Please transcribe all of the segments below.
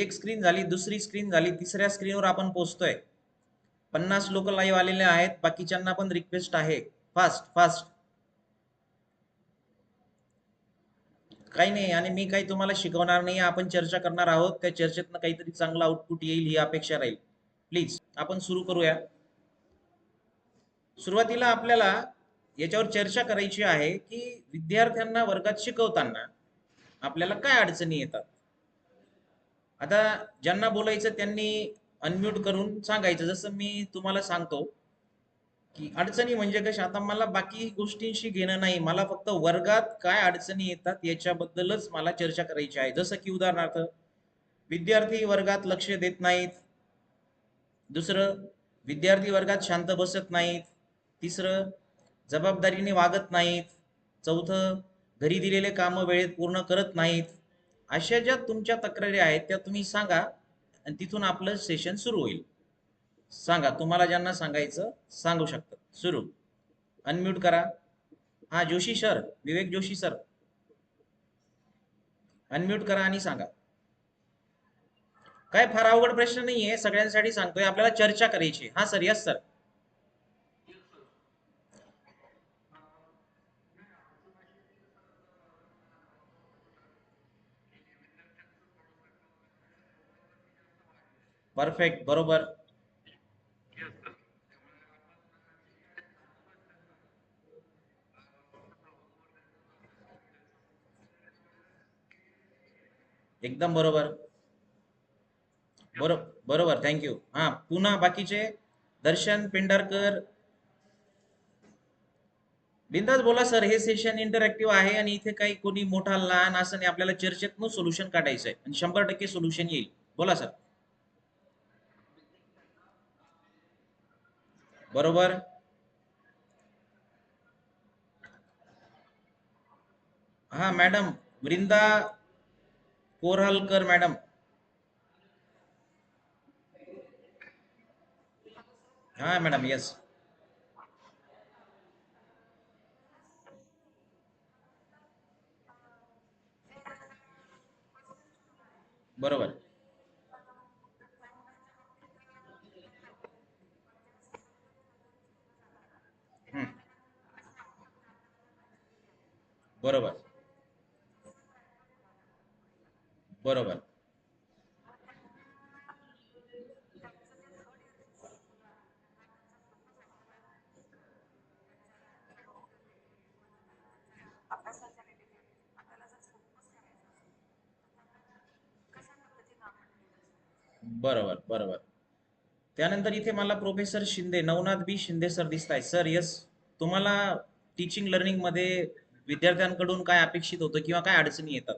एक स्क्रीन झाली, दुसरी स्क्रीन झाली, तिसऱ्या स्क्रीनवर आपण पोहोचतोय. 50 लोक लाईव्ह आलेले आहेत. बाकीच्यांना पण रिक्वेस्ट आहे, फास्ट फास्ट. काही नाही, आणि मी काही तुम्हाला शिकवणार नाही, आपण चर्चा करणार आहोत. त्या चर्चेतनं काहीतरी चांगला आउटपुट येईल ही अपेक्षा राहील. प्लीज आपण सुरू करूया. सुरुवातीला आपल्याला याच्यावर चर्चा करायची आहे की विद्यार्थ्यांना वर्गात शिकवताना आपल्याला काय अडचणी येतात. आता ज्यांना बोलायचं त्यांनी अनम्यूट करून सांगायचं. जसं मी तुम्हाला सांगतो की अडचणी म्हणजे कशा, आता मला बाकी गोष्टींशी घेणं नाही, मला फक्त वर्गात काय अडचणी येतात याच्याबद्दलच मला चर्चा करायची आहे. जसं की उदाहरणार्थ, विद्यार्थी वर्गात लक्ष देत नाहीत. दुसरं, विद्यार्थी वर्गात शांत बसत नाहीत. तिसरं, जबाबदारीने वागत नाहीत. चौथं, घरी दिलेले कामं वेळेत पूर्ण करत नाहीत. अशा ज्या तुमच्या तक्रारी आहेत त्या तुम्ही सांगा आणि तिथून आपलं सेशन सुरू होईल. सांगा, तुम्हाला ज्यांना सांगायचं सांगू शकतात. सुरू. अनम्यूट करा. हा, Joshi sir, Vivek Joshi sir, unmute करा आणि सांगा. काय फार अवघड प्रश्न नाहीये, सगळ्यांसाठी सांगतोय, आपल्याला चर्चा करायची. हा सर, यस सर. परफेक्ट, बरोबर. एकदम बरोबर. बरोबर, थँक्यू. हा, पुन्हा बाकीचे. दर्शन पेंढारकर. बिंदास बोला सर, हे सेशन इंटरॅक्टिव्ह आहे आणि इथे काही कोणी मोठा लहान असं नाही, आपल्याला चर्चेतनं सोल्युशन काढायचं आहे आणि 100% सोल्युशन येईल. बोला सर. बरोबर. हा मॅडम, वृंदा कोरहलकर मॅडम. हा मॅडम, यस. बरोबर. हम्म, बरोबर. बरोबर. बरोबर. बरोबर. त्यानंतर इथे मला प्रोफेसर शिंदे, नवनाथ बी शिंदे सर दिसत आहे. Sir, yes. तुम्हाला टीचिंग लर्निंग मध्ये विद्यार्थ्यांकडून काय अपेक्षित होतं किंवा काय अडचणी येतात?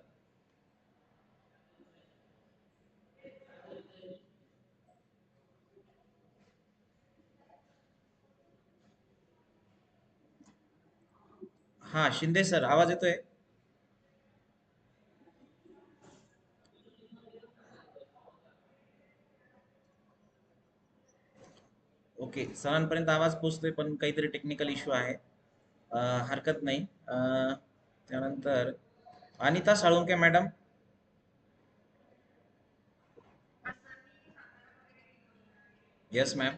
हा, शिंदे सर, आवाज येतोय? ओके, सरांपर्यंत आवाज पोहोचतोय पण काहीतरी टेक्निकल इश्यू आहे. हरकत नाही. त्यानंतर Anita Salunke madam. Yes ma'am.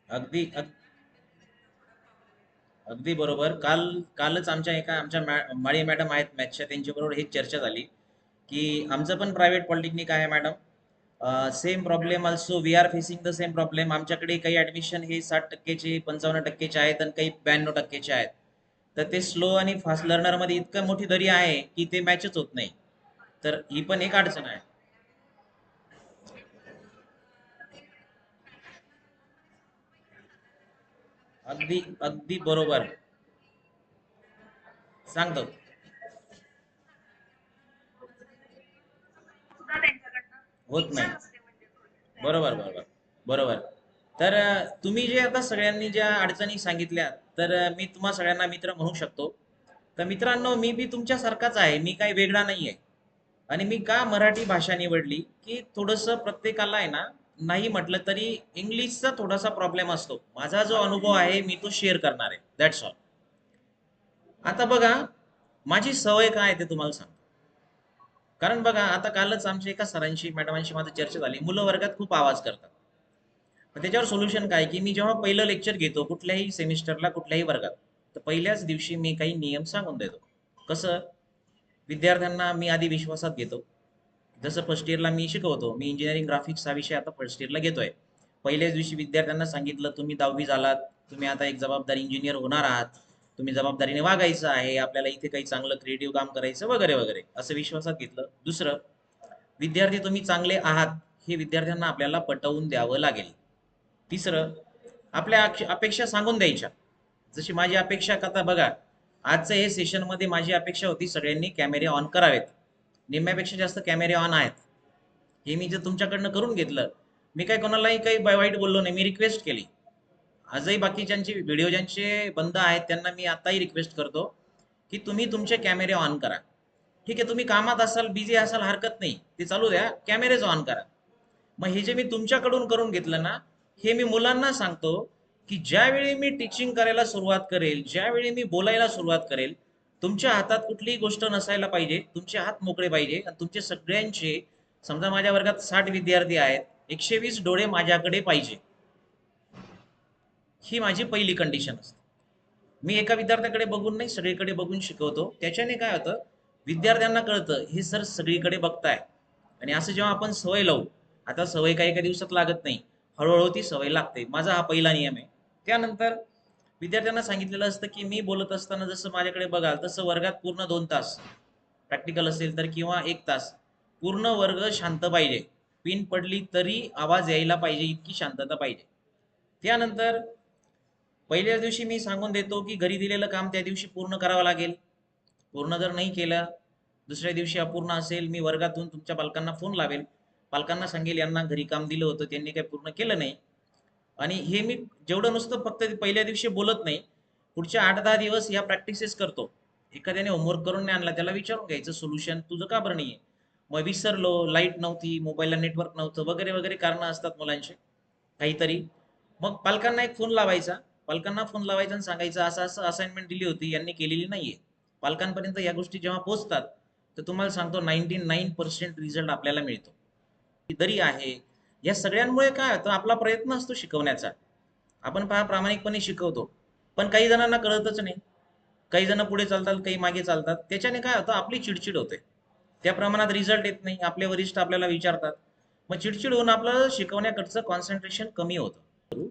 अगदी अगदी बरोबर. कालच आमच्या माळी मॅडम आहेत मॅथ्सच्या, त्यांच्याबरोबर ही चर्चा झाली की आमचं पण प्रायव्हेट पॉलिटेक्निक आहे madam. Same problem also we are facing the same problem. आमच्याकडे काही ऍडमिशन हे 60%चे 55%चे आहेत आणि काही 92%चे आहेत. तर ते स्लो आणि फास्ट लर्नर मध्ये इतकं मोठी दरी आहे की ते मॅचच होत नाही. तर ही पण एक अडचण आहे. अगदी अगदी बरोबर सांगतो. होत नाही. बरोबर बरोबर बरोबर. तर तुम्ही जे आता सगळ्यांनी ज्या अडचणी सांगितल्या, तर मी तुम्हा सगळ्यांना मित्र म्हणू शकतो. तर मित्रांनो, मी बी तुमच्यासारखाच आहे, मी काही वेगळा नाही आहे. आणि मी का मराठी भाषा निवडली, की थोडंसं प्रत्येकाला आहे ना, नाही म्हटलं तरी इंग्लिशचा थोडासा प्रॉब्लेम असतो. माझा जो अनुभव आहे मी तो शेअर करणार आहे, दॅट्स ऑल. आता बघा, माझी सवय काय आहे ते तुम्हाला सांगतो. कारण बघा, आता कालच आमच्या एका सरांशी मॅडमांशी माझी चर्चा झाली, मुलं वर्गात खूप आवाज करतात. तर त्याच्यावर सोल्युशन काय, की मी जेव्हा पहिलं लेक्चर घेतो कुठल्याही सेमिस्टरला कुठल्याही वर्गात, तर पहिल्याच दिवशी मी काही नियम सांगून देतो. कसं, विद्यार्थ्यांना मी आधी विश्वासात घेतो. जसं फर्स्ट इयरला मी शिकवतो, मी इंजिनिअरिंग ग्राफिक्स हा विषय आता फर्स्ट इयरला घेतोय. पहिल्याच दिवशी विद्यार्थ्यांना सांगितलं, तुम्ही 10वी झालात, तुम्ही आता एक जबाबदारी इंजिनियर होणार आहात, तुम्ही जबाबदारीने वागायचं आहे, आपल्याला इथे काही चांगलं क्रिएटिव्ह काम करायचं वगैरे वगैरे, असं विश्वासात घेतलं. दुसरं, विद्यार्थी तुम्ही चांगले आहात हे विद्यार्थ्यांना आपल्याला पटवून द्यावं लागेल. तिसरं, आपल्या अपेक्षा सांगून द्यायच्या. जशी माझी अपेक्षा, आता बघा, आजचं हे सेशन मध्ये माझी अपेक्षा होती सगळ्यांनी कॅमेरे ऑन करावेत. निम्म्यापेक्षा जास्त कॅमेरे ऑन आहेत. हे मी जर तुमच्याकडनं करून घेतलं, मी काही कोणालाही काही वाईट बोललो नाही, मी रिक्वेस्ट केली. आजही बाकीच्यांचे व्हिडिओ ज्यांचे बंद आहेत त्यांना मी आताही रिक्वेस्ट करतो, की तुम्ही तुमचे कॅमेरे ऑन करा. ठीक आहे, तुम्ही कामात असाल, बिझी असाल, हरकत नाही, ते चालू द्या, कॅमेरेज ऑन करा. मग हे जे मी तुमच्याकडून करून घेतलं ना, हे मी मुलांना सांगतो, की ज्यावेळी मी टीचिंग करायला सुरुवात करेल, ज्यावेळी मी बोलायला सुरुवात करेल, तुमच्या हातात कुठलीही गोष्ट नसायला पाहिजे, तुमचे हात मोकळे पाहिजे आणि तुमचे सगळ्यांचे, समजा माझ्या वर्गात 60 विद्यार्थी आहेत, 120 डोळे माझ्याकडे पाहिजे. ही माझी पहिली कंडिशन असते. मी एका विद्यार्थ्याकडे बघून नाही, सगळीकडे बघून शिकवतो. त्याच्याने काय होतं, विद्यार्थ्यांना कळतं हे सर सगळीकडे बघताय. आणि असं जेव्हा आपण सवय लावू, आता सवय काही एका दिवसात लागत नाही, हळूहळू ती सवय लागते. माझा हा पहिला नियम आहे. त्यानंतर विद्यार्थ्यांना सांगितलेलं असतं, की मी बोलत असताना जसं माझ्याकडे बघाल तसं वर्गात पूर्ण 2 तास, प्रॅक्टिकल असेल तर, किंवा 1 तास, पूर्ण वर्ग शांत पाहिजे. पिन पडली तरी आवाज यायला पाहिजे, इतकी शांतता पाहिजे. त्यानंतर पहिल्याच दिवशी मी सांगून देतो, की घरी दिलेलं काम त्या दिवशी पूर्ण करावं लागेल. पूर्ण जर नाही केलं, दुसऱ्या दिवशी अपूर्ण असेल, मी वर्गातून तुमच्या पालकांना फोन लावेल, पालकांना सांगेल यांना घरी काम दिलं होतं त्यांनी काही पूर्ण केलं नाही. आणि हे मी जेवढं नुसतं फक्त पहिल्या दिवशी बोलत नाही, पुढच्या 8-10 दिवस या प्रॅक्टिसेस करतो. एखाद्याने होमवर्क करून नाही आणला, त्याला विचारून घ्यायचं सोल्युशन, तुझं का बरं नाही आहे. मग विसरलो, लाईट नव्हती, मोबाईलला नेटवर्क नव्हतं, वगैरे वगैरे कारणं असतात मुलांचे काहीतरी. मग पालकांना एक फोन लावायचा, पालकांना फोन लावायचा आणि सांगायचं असं असं असाइनमेंट दिली होती, यांनी केलेली नाहीये. पालकांपर्यंत या गोष्टी जेव्हा पोहोचतात, तर तुम्हाला सांगतो 99% रिझल्ट आपल्याला मिळतो. दरी आहे, या सगळ्यांमुळे काय होतं, आपला प्रयत्न असतो शिकवण्याचा, आपण पहा प्रामाणिकपणे शिकवतो, पण काही जणांना कळतच नाही. काही जण पुढे चालतात, काही मागे चालतात, त्याच्याने काय होतं, आपली चिडचिड होते, त्या प्रमाणात रिझल्ट येत नाही, आपले वरिष्ठ आपल्याला विचारतात, मग चिडचिड होऊन आपलं शिकवण्याकडचं कॉन्सन्ट्रेशन कमी होतं.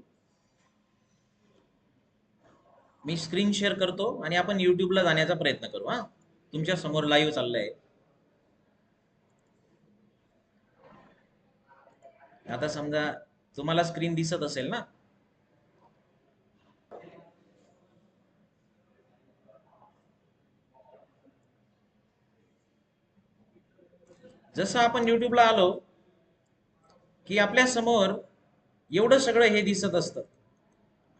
मी स्क्रीन शेअर करतो आणि आपण युट्यूबला जाण्याचा प्रयत्न करू. हा, तुमच्या समोर लाईव्ह चाललंय. आता समजा तुम्हाला स्क्रीन दिसत असेल ना. जसं आपण युट्यूबला आलो, की आपल्या समोर एवढं सगळं हे दिसत असतं.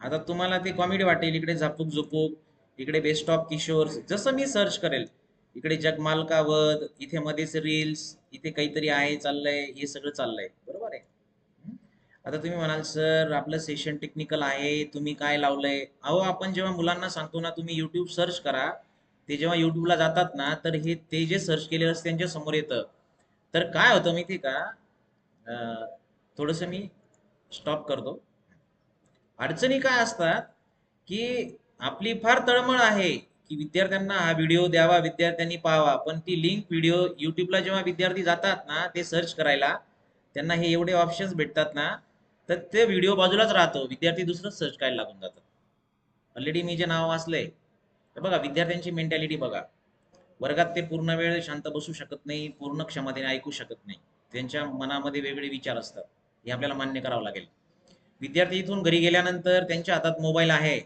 आता तुम्हाला ते कॉमेडी वाटेल, इकडे झापूक झुपूक, इकडे बेस्ट ऑफ किशोर, जसं मी सर्च करेल, इकडे जगमाल का वध, इथे मध्येच रील्स, इथे काहीतरी आहे चाललंय, हे सगळं चाललंय, बरोबर आहे. आता तुम्ही म्हणाल सर आपलं सेशन टेक्निकल आहे, तुम्ही काय लावलंय. अहो, आपण जेव्हा मुलांना सांगतो ना तुम्ही युट्यूब सर्च करा, ते जेव्हा युट्यूबला जातात ना, तर हे ते जे सर्च केलेलं असतं त्यांच्या समोर येतं. तर काय होतं माहिती का, थोडस मी स्टॉप करतो. अडचणी काय असतात, की आपली फार तळमळ आहे, की विद्यार्थ्यांना हा व्हिडिओ द्यावा, विद्यार्थ्यांनी पाहावा, पण ती लिंक व्हिडिओ युट्यूबला जेव्हा विद्यार्थी जातात ना ते सर्च करायला, त्यांना हे एवढे ऑप्शन्स भेटतात ना, तर ते व्हिडिओ बाजूलाच राहतो, विद्यार्थी दुसरंच सर्च करायला लागून जातात. ऑलरेडी मी जे नाव वाचलंय, तर बघा विद्यार्थ्यांची मेंटॅलिटी बघा. वर्गात ते पूर्ण वेळ शांत बसू शकत नाही, पूर्ण क्षमतेने ऐकू शकत नाही, त्यांच्या मनामध्ये वेगळे विचार असतात, हे आपल्याला मान्य करावं लागेल. विद्यार्थी इथून घरी गेल्यानंतर त्यांच्या हातात मोबाईल आहे,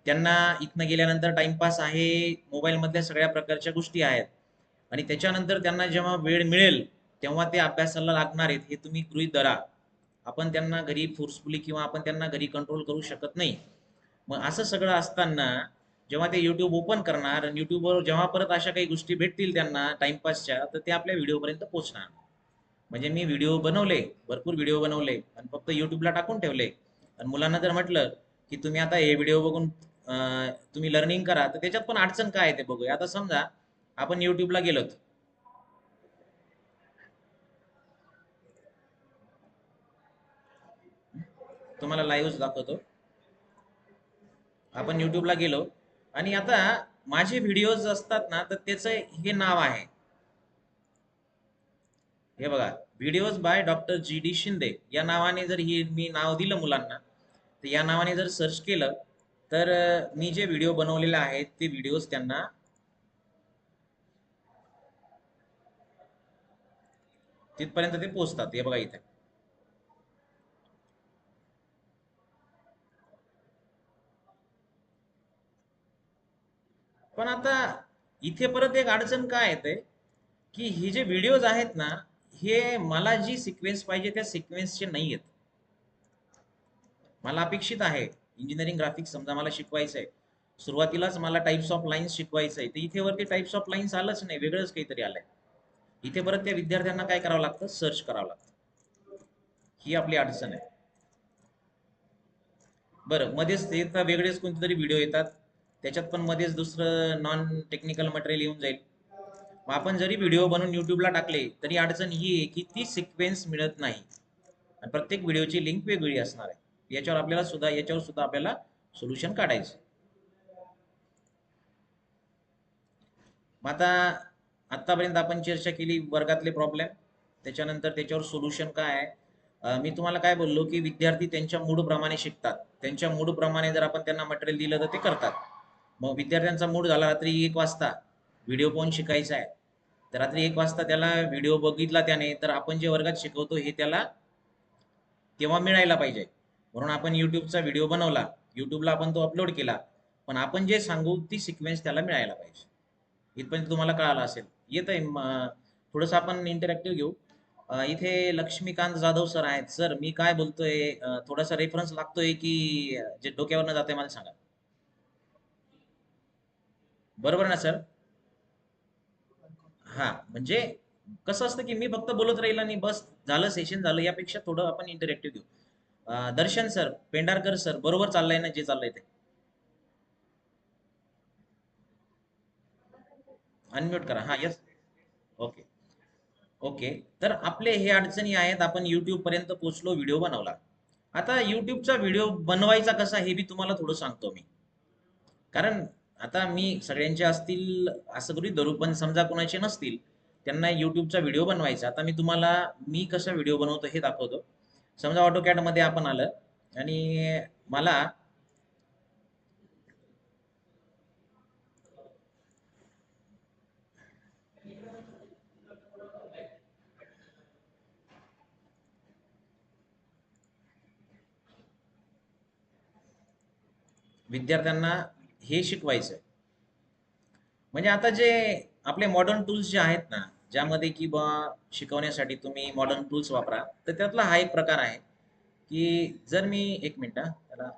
त्यांना इथनं गेल्यानंतर टाइमपास आहे, मोबाईलमधल्या सगळ्या प्रकारच्या गोष्टी आहेत, आणि त्याच्यानंतर त्यांना जेव्हा वेळ मिळेल तेव्हा ते अभ्यासाला लागणार आहेत हे तुम्ही गृहीत धरा. आपण त्यांना घरी फोर्सफुली किंवा आपण त्यांना घरी कंट्रोल करू शकत नाही. मग असं सगळं असताना जेव्हा ते युट्यूब ओपन करणार आणि युट्यूबवर जेव्हा परत अशा काही गोष्टी भेटतील त्यांना टाइमपासच्या, तर ते आपल्या व्हिडिओपर्यंत पोहोचणार. म्हणजे मी व्हिडिओ बनवले, भरपूर व्हिडिओ बनवले आणि फक्त युट्यूबला टाकून ठेवले, आणि मुलांना जर म्हटलं की तुम्ही आता हे व्हिडिओ बघून तुम्ही लर्निंग करा, तर त्याच्यात पण अडचण काय आहे ते बघूया. आता समजा आपण युट्यूबला गेलोत, तुम्हाला लाईव्ह दाखवतो. आपण युट्यूबला गेलो आणि आता माझे व्हिडिओज असतात ना, तर त्याचं हे नाव आहे, हे बघा, videos by doctor G D Shinde या नावाने जर ही मी नाव दिलं मुलांना, तर या नावाने जर सर्च केलं तर मी जे व्हिडिओ बनवलेले आहेत ते व्हिडिओज त्यांना तिथपर्यंत ते पोहोचतात. हे बघा इथे. पण आता इथे परत एक अडचण काय येते, की हे जे व्हिडिओज आहेत ना, हे मला जी सिक्वेन्स पाहिजे त्या सिक्वेन्सचे नाही आहेत. मला अपेक्षित आहे इंजिनिअरिंग ग्राफिक्स समजा मला शिकवायचं आहे, सुरुवातीलाच मला टाइप्स ऑफ लाईन्स शिकवायचं आहे, तर इथे वरती टाइप्स ऑफ लाईन्स आलंच नाही, वेगळंच काहीतरी आलंय. इथे परत त्या विद्यार्थ्यांना काय करावं लागतं, सर्च करावं लागतं. ही आपली अडचण आहे. बरं, मध्येच ते तर वेगळेच कोणतेतरी व्हिडिओ येतात, त्याच्यात पण मध्येच दुसरं नॉन टेक्निकल मटेरियल येऊन जाईल. मग आपण जरी व्हिडिओ बनवून युट्यूबला टाकले तरी अडचण ही आहे की ती सिक्वेन्स मिळत नाही, आणि प्रत्येक व्हिडिओची लिंक वेगळी असणार आहे. याच्यावर सुद्धा आपल्याला सोल्युशन काढायचं. मग आता आतापर्यंत आपण चर्चा केली वर्गातले प्रॉब्लेम, त्याच्यानंतर त्याच्यावर सोल्युशन काय आहे. मी तुम्हाला काय बोललो की विद्यार्थी त्यांच्या मूड प्रमाणे शिकतात, त्यांच्या मूड प्रमाणे जर आपण त्यांना मटेरियल दिलं तर ते करतात. मग विद्यार्थ्यांचा मूड झाला रात्री 1 वाजता व्हिडिओ पाहून शिकायचा आहे, तर रात्री 1 वाजता त्याला व्हिडिओ बघितला त्याने, तर आपण जे वर्गात शिकवतो हे त्याला तेव्हा मिळायला पाहिजे. म्हणून आपण युट्यूबचा व्हिडिओ बनवला, युट्यूबला आपण तो अपलोड केला, पण आपण जे सांगू ती सिक्वेन्स त्याला मिळायला पाहिजे. इथपर्यंत तुम्हाला कळालं असेल. येत आहे थोडंसं आपण इंटरॅक्टिव्ह घेऊ. इथे लक्ष्मीकांत जाधव सर आहेत. सर मी काय बोलतोय, थोडासा रेफरन्स लागतोय की जे डोक्यावरनं जाते मला सांगा. बरोबर ना सर? हा, म्हणजे कसं असतं की मी फक्त बोलत राहील आणि बस झालं, सेशन झालं, यापेक्षा थोडं आपण इंटरॅक्टिव्ह घेऊ. दर्शन सर, पेंढारकर सर, बरोबर चाललंय ना जे चाललंय ते? अनम्यूट करा. हा, यस. ओके. ओके. तर आपले हे अडचणी आहेत, आपण YouTube पर्यंत पोहोचलो, व्हिडिओ बनवला. आता YouTubeचा व्हिडिओ बनवायचा कसा हे बी तुम्हाला थोडं सांगतो मी. कारण आता मी सगळ्यांचे असतील असं गृहीत धरू, पण समजा कोणाचे नसतील, त्यांना YouTubeचा व्हिडिओ बनवायचा. आता मी तुम्हाला मी कसा व्हिडिओ बनवतो हे दाखवतो. समजा AutoCAD मध्ये आपण आलं आणि मला विद्यार्थ्यांना हे शिकवायचं आहे. म्हणजे आता जे आपले मॉडर्न टूल्स जे आहेत ना, ज्यामध्ये की बा शिकवण्यासाठी तुम्ही मॉडर्न टूल्स वापरा, तर त्यातला हा एक प्रकार आहे की जर मी एक मिनिट त्याला,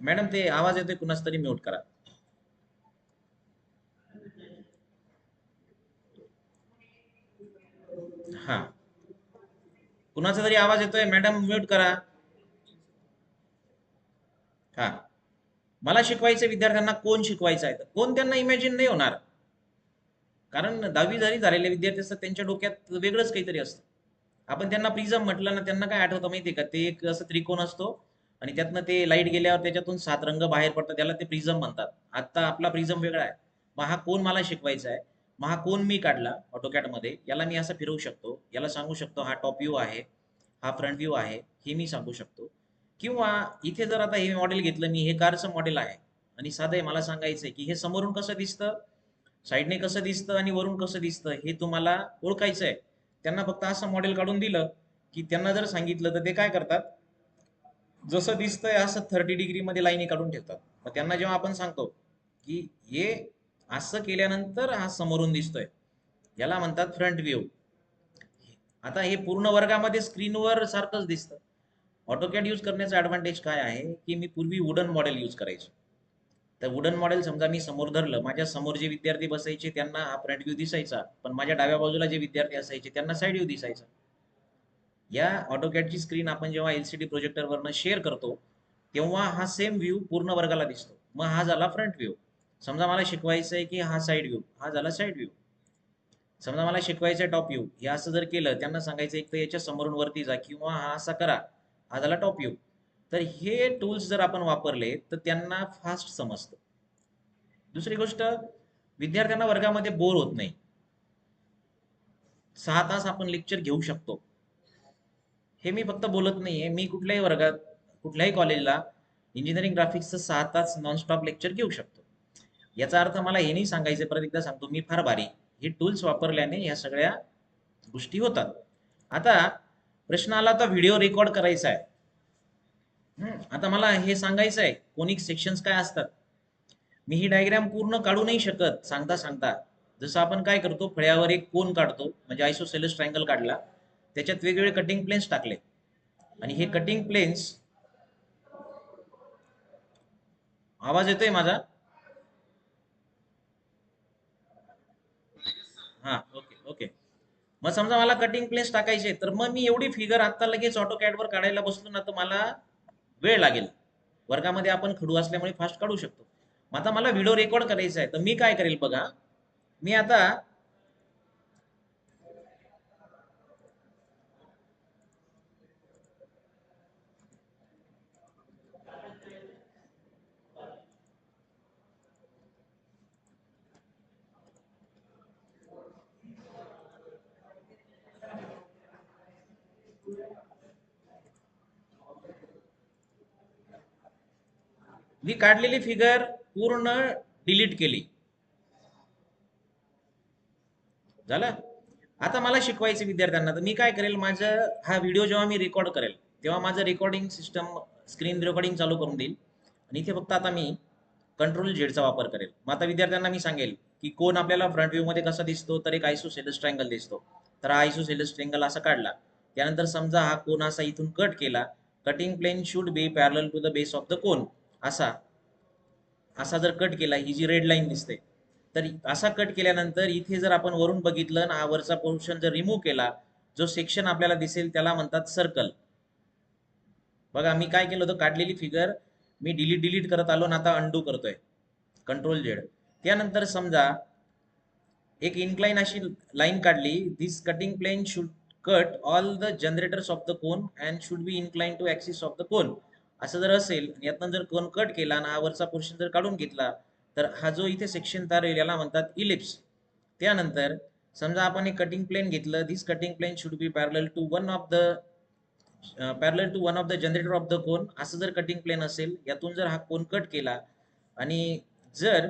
मॅडम ते आवाज येतोय कुणाच तरी, म्यूट करा. हा, कुणाचा तरी आवाज येतोय, मॅडम म्यूट करा. हा, मला शिकवायचं विद्यार्थ्यांना, कोण शिकवायचं आहे तर कोण त्यांना इमॅजिन नाही होणार. कारण 10वी जरी झालेले विद्यार्थी असतात त्यांच्या डोक्यात वेगळंच काहीतरी असतं. आपण त्यांना प्रिझम म्हटलं ना, त्यांना काय आठवतं माहितीये का, ते एक असं त्रिकोण असतो आणि त्यातनं ते लाईट गेल्यावर त्याच्यातून 7 रंग बाहेर पडतात, त्याला ते प्रिझम म्हणतात. आता आपला प्रिझम वेगळा आहे. मग हा कोण मला शिकवायचा आहे, मग हा कोण मी काढला ऑटोकॅड मध्ये, याला मी असं फिरवू शकतो, याला सांगू शकतो हा टॉप व्ह्यू आहे, हा फ्रंट व्ह्यू आहे, हे मी सांगू शकतो. किंवा इथे जर आता हे मॉडेल घेतलं मी, हे कारचं मॉडेल आहे आणि साधं आहे, मला सांगायचंय की हे समोरून कसं दिसतं, साईडने कसं दिसतं आणि वरून कसं दिसतं हे तुम्हाला ओळखायचं आहे. त्यांना फक्त असं मॉडेल काढून दिलं की त्यांना जर सांगितलं तर ते काय करतात, जसं दिसतंय असं 30 डिग्री मध्ये लाईनी काढून ठेवतात. मग त्यांना जेव्हा आपण सांगतो की हे असं केल्यानंतर हा समोरून दिसतोय, याला म्हणतात फ्रंट व्ह्यू. आता हे पूर्ण वर्गामध्ये स्क्रीनवर सारखंच दिसतं. ऑटोकॅड यूज करण्याचा ऍडव्हान्टेज काय आहे की मी पूर्वी वुडन मॉडेल यूज करायचो. तर वुडन मॉडेल समजा मी समोर धरलं, माझ्या समोर जे विद्यार्थी बसायचे त्यांना हा फ्रंट व्ह्यू दिसायचा, पण माझ्या डाव्या बाजूला जे विद्यार्थी असायचे त्यांना साईड व्ह्यू दिसायचा. या ऑटोकॅडची स्क्रीन आपण जेव्हा एलसीडी प्रोजेक्टरवरनं शेअर करतो तेव्हा हा सेम व्ह्यू पूर्ण वर्गाला दिसतो. मग हा झाला फ्रंट व्ह्यू. समजा मला शिकवायचं आहे की हा साईड व्ह्यू, हा झाला साईड व्ह्यू. समजा मला शिकवायचं आहे टॉप व्ह्यू, हे असं जर केलं, त्यांना सांगायचं एक तर याच्या समोरून वरती जा किंवा हा असा करा, हा झाला टॉप व्ह्यू. तर हे टूल्स जर आपण वापरले तर त्यांना फास्ट समजतं. दुसरी गोष्ट, विद्यार्थ्यांना वर्गामध्ये बोर होत नाही. 6 तास आपण लेक्चर घेऊ शकतो. हे मी फक्त बोलत नाहीये, मी कुठल्याही वर्गात कुठल्याही कॉलेजला इंजिनिअरिंग ग्राफिक्सचं 6 तास नॉनस्टॉप लेक्चर घेऊ शकतो. याचा अर्थ मला हे नाही सांगायचं, परत एकदा सांगतो, मी फार भारी. हे टूल्स वापरल्याने या सगळ्या गोष्टी होतात. आता प्रश्न आला, तर व्हिडिओ रेकॉर्ड करायचा आहे. आता मला हे सांगायचं आहे कोनिक सेक्शन्स काय असतात. मी ही डायग्राम पूर्ण काढू नाही शकत सांगता सांगता. जसं आपण काय करतो, फळ्यावर एक कोन काढतो, म्हणजे आयसोसेलस ट्रायंगल काढला, त्याच्यात वेगवेगळे कटिंग प्लेन्स टाकले आणि हे कटिंग प्लेन्स, आवाज येतोय माझा? हा, ओके ओके. मग समजा मला कटिंग प्लेस टाकायचे, तर मग मी एवढी फिगर आता लगेच ऑटो वर काढायला बसलो ना तर मला वेळ लागेल. वर्गामध्ये आपण खडू असल्यामुळे फास्ट काढू शकतो. मग आता मला व्हिडिओ रेकॉर्ड करायचा आहे, तर मी काय करेल बघा. मी आता मी काढलेली फिगर पूर्ण डिलीट केली. झालं. आता मला शिकवायचे विद्यार्थ्यांना, तर मी काय करेल, माझं हा व्हिडिओ जेव्हा मी रेकॉर्ड करेल तेव्हा माझं रेकॉर्डिंग सिस्टम स्क्रीन रेकॉर्डिंग चालू करून देईल आणि इथे फक्त आता मी कंट्रोल झेडचा वापर करेल. मग आता विद्यार्थ्यांना मी सांगेल की कोण आपल्याला फ्रंट व्ह्यू मध्ये कसा दिसतो, तर एक आयसोसेलस ट्रायंगल दिसतो. तर हा आयसोसेलस ट्रायंगल असा काढला. त्यानंतर समजा हा कोन असा इथून कट केला. Cutting plane should be parallel to the base of the cone. असा असा जर कट केला, ही जी रेड लाईन दिसते, तर असा कट केल्यानंतर इथे जर आपण वरून बघितलं ना, हा वरचा पोर्शन जर रिमूव्ह केला, जो सेक्शन आपल्याला दिसेल त्याला म्हणतात सर्कल. बघा मी काय केलं होतं, काढलेली फिगर मी डिलीट डिलीट करत आलो ना, आता अंडू करतोय कंट्रोल झेड. त्यानंतर समजा एक इन्क्लाइन अशी लाईन काढली, this cutting plane should cut all the generators of the cone and should be incline to axis of the cone. असं जर असेल, यातनं जर कोन कट केला आणि हा वरचा पोर्शन जर काढून घेतला, तर हा जो इथे सेक्शन तयार होईल याला म्हणतात इलिप्स. त्यानंतर समजा आपण एक कटिंग प्लेन घेतलं, this cutting plane should be parallel to one of the generator of the cone. असं जर कटिंग प्लेन असेल, यातून जर हा कोन कट केला आणि जर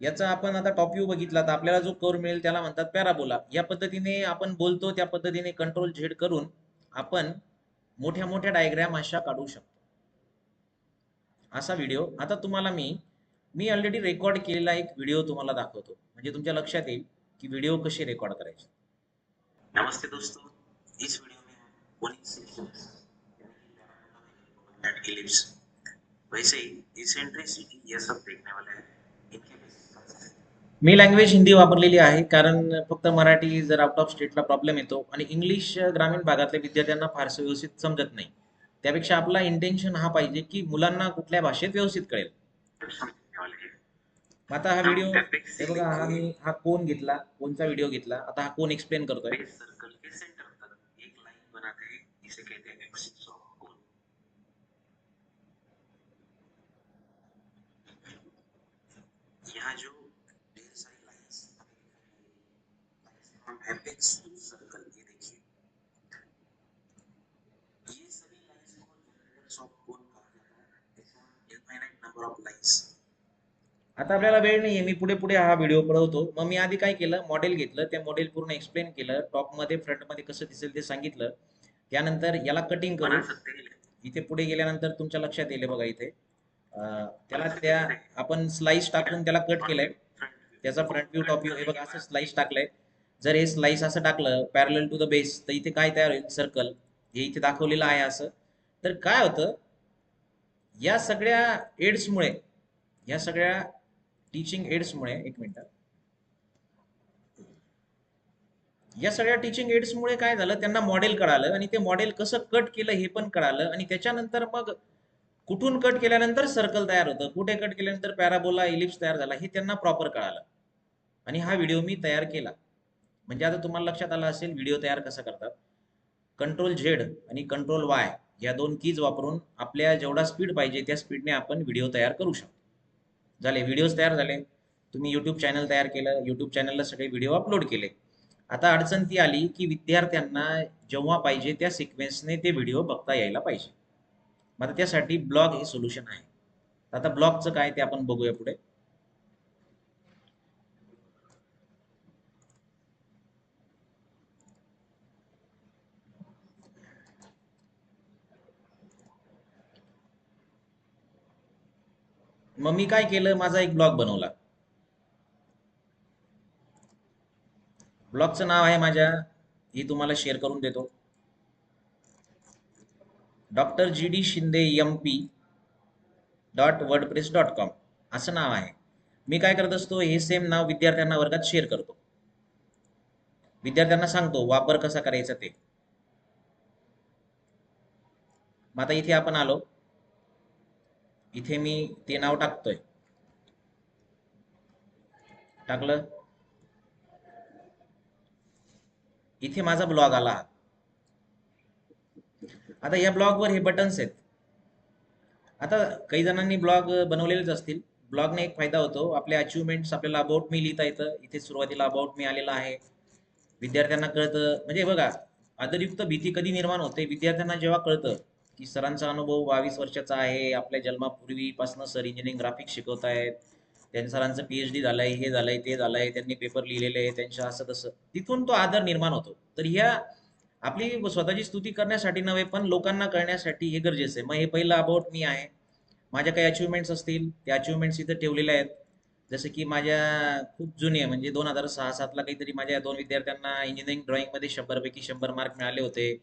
याचा आपण आता टॉप व्ह्यू बघितला, तर आपल्याला जो कर्व मिळेल त्याला म्हणतात पॅराबोला. या पद्धतीने आपण बोलतो त्या पद्धतीने कंट्रोल झेड करून आपण मोठ्या मोठ्या डायग्राम अशा काढू शकतो. असा व्हिडिओ आता तुम्हाला मी मी ऑलरेडी रेकॉर्ड केलेला एक व्हिडिओ तुम्हाला दाखवतो, म्हणजे तुमच्या लक्षात येईल की व्हिडिओ कसे रेकॉर्ड करायचे. नमस्ते दोस्तों, इस वीडियो में हम कॉनिक सेक्शंस एंड इलिप्स, वैसे ही इसेंट्रिसिटी, ये सब देखने वाले हैं. इनके बेसिक कॉन्सेप्ट. मी लँग्वेज हिंदी वापरलेली आहे, कारण फक्त मराठी जर आउट ऑफ स्टेटला प्रॉब्लेम येतो आणि इंग्लिश ग्रामीण भागातल्या विद्यार्थ्यांना फारसं व्यवस्थित समजत नाही. त्यापेक्षा आपला इंटेन्शन हा पाहिजे की मुलांना कुठल्या भाषेत व्यवस्थित कळेल. आता हा व्हिडिओ हे बघा, हा कोन घेतला, कोनचा व्हिडिओ घेतला. आता हा कोन एक्सप्लेन करतोय. सर्कल के सेंटर तक एक लाइन बनाते हैं, जिसे कहते हैं एक्सिस ऑफ कोन. यहाँ जो ढेर सारी lines from apex to circle, ये देखिए, ये सभी लाइंस को जनरेटर्स ऑफ कोन कहा जाता है. Infinite number of lines. आता आपल्याला वेळ नाहीये, मी पुढे पुढे हा व्हिडिओ पळवतो. मग मी आधी काय केलं, मॉडेल घेतलं, ते मॉडेल पूर्ण एक्सप्लेन केलं, टॉपमध्ये फ्रंटमध्ये कसं दिसेल ते सांगितलं. त्यानंतर याला कटिंग करू. इथे पुढे गेल्यानंतर तुमच्या लक्षात येईल बघा इथे त्याला त्या आपण स्लाइस टाकून त्याला कट केलंय. त्याचा फ्रंट व्ह्यू टॉप व्ह्यू हे बघा असं स्लाइस टाकलंय. जर हे स्लाइस असं टाकलं पॅरलल टू द बेस तर इथे काय तयार होईल, सर्कल. हे इथे दाखवलेलं आहे असं. तर काय होतं, या सगळ्या एड्समुळे, या सगळ्या टीचिंग एड्समुळे, एक मिनिट, या सगळ्या टीचिंग एड्समुळे काय झालं, त्यांना मॉडेल कळालं आणि ते मॉडेल कसं कट केलं हे पण कळालं. आणि त्याच्यानंतर मग कुठून कट केल्यानंतर सर्कल तयार होतं, कुठे कट केल्यानंतर पॅराबोला इलिप्स तयार झाला, हे त्यांना प्रॉपर कळालं. आणि हा व्हिडिओ मी तयार केला. म्हणजे आता तुम्हाला लक्षात आलं असेल व्हिडिओ तयार कसा करतात. कंट्रोल झेड आणि कंट्रोल वाय या दोन कीज वापरून आपल्या जेवढा स्पीड पाहिजे त्या स्पीडने आपण व्हिडिओ तयार करू शकतो. झाले, व्हिडिओज तयार झाले. तुम्ही युट्यूब चॅनल तयार केलं, युट्यूब चॅनलला सगळे व्हिडिओ अपलोड केले. आता अडचण ती आली की विद्यार्थ्यांना जेव्हा पाहिजे त्या सिक्वेन्सने ते व्हिडिओ बघता यायला पाहिजे. मग त्यासाठी ब्लॉग हे सोल्युशन आहे. आता ब्लॉगचं काय ते आपण बघूया पुढे. मग मी काय केलं, माझा एक ब्लॉग बनवला. ब्लॉगचं नाव आहे माझ्या, ही तुम्हाला शेअर करून देतो, drgdshinde.mp.wordpress.com असं नाव आहे. मी काय करत असतो, हे सेम नाव विद्यार्थ्यांना वर्गात शेअर करतो, विद्यार्थ्यांना सांगतो वापर कसा करायचा ते. मग आता इथे आपण आलो, इथे मी ते नाव टाकतोय, टाकलं. इथे माझा ब्लॉग आला. आता या ब्लॉगवर हे बटन्स आहेत. आता काही जणांनी ब्लॉग बनवलेलेच असतील. ब्लॉगने एक फायदा होतो, आपले अचिव्हमेंट्स आपल्याला अबाउट मी लिहिता येतं. इथे सुरुवातीला अबाउट मी आलेला आहे. विद्यार्थ्यांना कळतं, म्हणजे बघा आदरयुक्त भीती कधी निर्माण होते, विद्यार्थ्यांना जेव्हा कळतं की सरांचा अनुभव 22 वर्षाचा आहे, आपल्या जन्मापूर्वीपासून सर इंजिनिअरिंग ग्राफिक्स शिकवत आहेत, त्यांच्या सरांचं PhD झालंय, हे झालंय, ते झालंय, त्यांनी पेपर लिहिलेले आहे त्यांच्या, असं तसं, तिथून तो आदर निर्माण होतो. तर ह्या आपली स्वतःची स्तुती करण्यासाठी नव्हे, पण लोकांना कळण्यासाठी हे गरजेचं आहे. मग हे पहिलं अबाउट मी आहे. माझ्या काही अचिव्हमेंट्स असतील, त्या अचिव्हमेंट्स इथे ठेवलेल्या आहेत. जसं की माझ्या खूप जुने, म्हणजे 2006-07ला काहीतरी माझ्या 2 विद्यार्थ्यांना इंजिनिअरिंग ड्रॉइंगमध्ये 100 पैकी 100 मार्क मिळाले होते.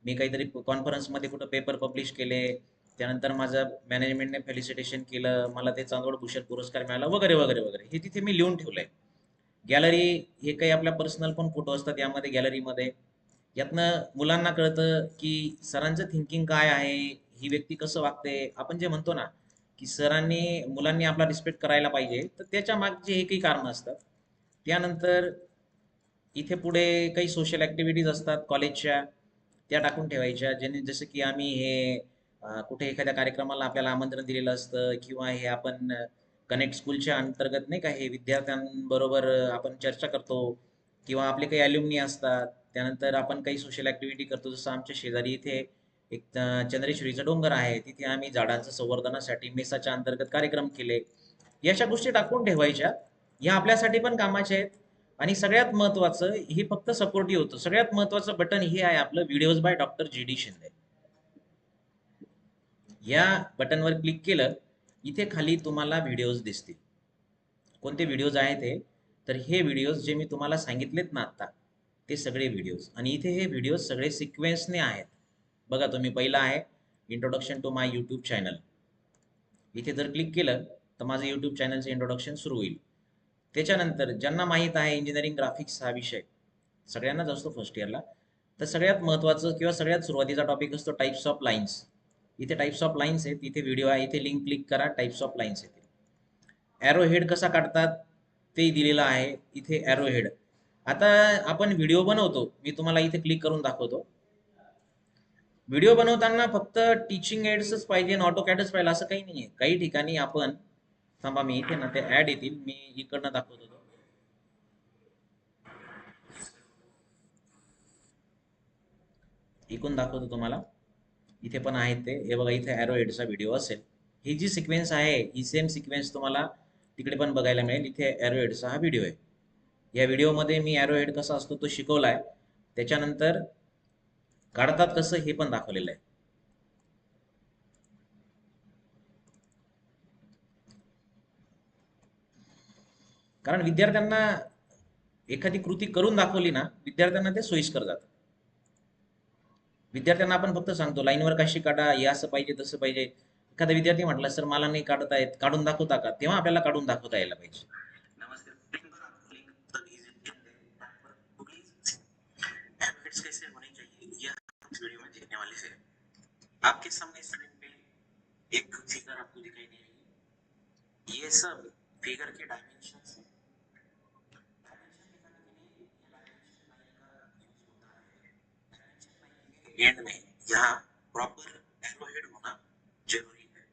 मी काहीतरी कॉन्फरन्समध्ये कुठं पेपर पब्लिश केले. त्यानंतर माझं मॅनेजमेंटने फेलिसिटेशन केलं, मला ते चांदोड भूषण पुरस्कार मिळाला, वगैरे वगैरे वगैरे. हे तिथे मी लिहून ठेवलंय. गॅलरी, हे काही आपल्या पर्सनल पण फोटो असतात यामध्ये गॅलरीमध्ये. यातनं मुलांना कळतं की सरांचं थिंकिंग काय आहे, ही व्यक्ती कसं वागते. आपण जे म्हणतो ना की सरांनी, मुलांनी आपला रिस्पेक्ट करायला पाहिजे, तर त्याच्या मागचे हे काही कारण असतात. त्यानंतर इथे पुढे काही सोशल ऍक्टिव्हिटीज असतात कॉलेजच्या, त्या टाकून ठेवायच्या. ज्यांनी, जसं की आम्ही हे कुठे एखाद्या कार्यक्रमाला आपल्याला आमंत्रण दिलेलं असतं, किंवा हे आपण कनेक्ट स्कूलच्या अंतर्गत नाही का, हे विद्यार्थ्यांबरोबर आपण चर्चा करतो, किंवा आपले काही अल्युमिनी असतात. त्यानंतर आपण काही सोशल ऍक्टिव्हिटी करतो, जसं आमच्या शेजारी इथे एक चंद्रेश्वरीचा डोंगर आहे, तिथे आम्ही झाडांचं संवर्धनासाठी मेसाच्या अंतर्गत कार्यक्रम केले. याच्या गोष्टी टाकून ठेवायच्या, ह्या आपल्यासाठी पण कामाच्या आहेत. आणि सगळ्यात महत्वाचं, हे फक्त सपोर्टिव्ह होतं, सगळ्यात महत्वाचं बटन हे आहे आपलं, व्हिडिओज बाय डॉ.जी.डी. शिंदे. या बटनवर क्लिक केलं, इथे खाली तुम्हाला व्हिडिओज दिसतील. कोणते व्हिडिओज आहेत हे, तर हे व्हिडिओज जे मी तुम्हाला सांगितलेत ना आता, ते सगळे व्हिडिओज. आणि इथे हे व्हिडिओज सगळे सिक्वेन्सने आहेत. बघा तुम्ही, पहिला आहे introduction to my YouTube channel. इथे जर क्लिक केलं तर माझं यूट्यूब चॅनलचं इंट्रोडक्शन सुरू होईल. त्याच्यानंतर ज्यांना माहीत आहे इंजिनिअरिंग ग्राफिक्स हा विषय सगळ्यांनाच असतो फर्स्ट इयरला, तर सगळ्यात महत्त्वाचं किंवा सगळ्यात सुरुवातीचा टॉपिक असतो टाइप्स ऑफ लाईन्स. इथे टाइप्स ऑफ लाईन्स आहेत, इथे व्हिडिओ आहे, इथे लिंक क्लिक करा, टाइप्स ऑफ लाईन्स येतील. ॲरो हेड कसा काढतात ते दिलेलं आहे इथे, ॲरो हेड. आता आपण व्हिडिओ बनवतो, मी तुम्हाला इथे क्लिक करून दाखवतो. व्हिडिओ बनवताना फक्त टीचिंग एड्सच पाहिजे आणि ऑटोकॅडच पाहिजे असं काही नाहीये. काही ठिकाणी आपण, थांबा मी इथे ना, ते ऍड येतील, मी इकडनं दाखवतो तो. इकडून दाखवतो तुम्हाला. इथे पण आहेत ते, हे बघा, इथे ॲरो हेडचा व्हिडिओ असेल. ही जी सिक्वेन्स आहे ही सेम सिक्वेन्स तुम्हाला तिकडे पण बघायला मिळेल. इथे एरोहेडचा हा व्हिडिओ आहे. या व्हिडिओमध्ये मी एरोहेड कसा असतो तो शिकवलाय. त्याच्यानंतर काढतात कसं हे पण दाखवलेलं आहे. कारण विद्यार्थ्यांना एखादी कृती करून दाखवली ना, विद्यार्थ्यांना ते सोयीस्कर जातं. विद्यार्थ्यांना आपण फक्त सांगतो लाईनवर कशी काढा, हे असं पाहिजे तसं पाहिजे. एखादा विद्यार्थी म्हटला सर मला नाही काढता येत, काढून दाखवता का, तेव्हा आपल्याला काढून दाखवता यायला पाहिजे. कैसे होनी चाहिए यह इस वीडियो में देखने वाले हैं. आपके सामने स्क्रीन पे एक फिगर आपको दिखाई दे रही है. ये सब फिगर के डायमेंशंस हैं. एंड में यहाँ प्रॉपर एरोहेड होना जरूरी है.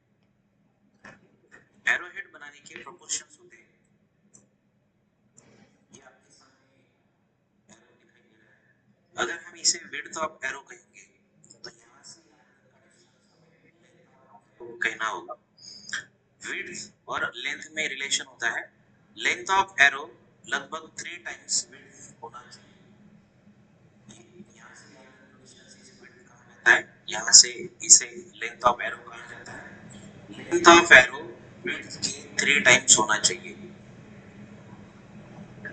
एरोहेड बनाने के प्रोपोर्शंस होते हैं. ये आपके सामने एरो दिखाई दे रहा है. अगर हम इसे विड्थ ऑफ एरो कहेंगे तो यहाँ से कहना होगा. विड्थ और लेंथ में रिलेशन होता है. लेंथ ऑफ एरो लगभग 3 टाइम्स विड्थ होना चाहिए. यहाँ से डिस्टेंस इसे विड्थ कहा जाता है. यहाँ से इसे लेंथ ऑफ एरो कहा जाता है. Length of arrow width K 3 times होना चाहिए.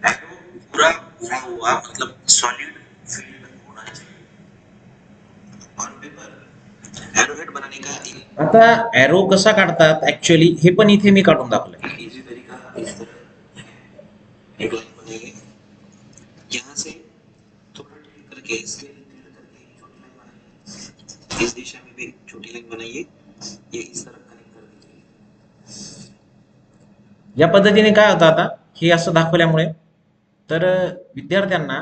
एरो पूरा भरा हुआ मतलब सॉलिड फील्ड होना चाहिए. ऑन पेपर एरोहेड बनाने का आता एरो कसा काढतात ऍक्च्युअली हे पण इथे मी काढून दाखवलंय. इजी तरीका इस तरह एक लाइन बनाइए. यहाँ से थोड़ा टिल्ट करके इसके टिल्ट करके एक छोटी लाइन बनाइए. इस दिशा में भी एक छोटी लाइन बनाइए. ये इस तरह कनेक्ट कर दीजिए. या पद्धतीने काय होतं आता हे असं दाखवल्यामुळे तर विद्यार्थ्यांना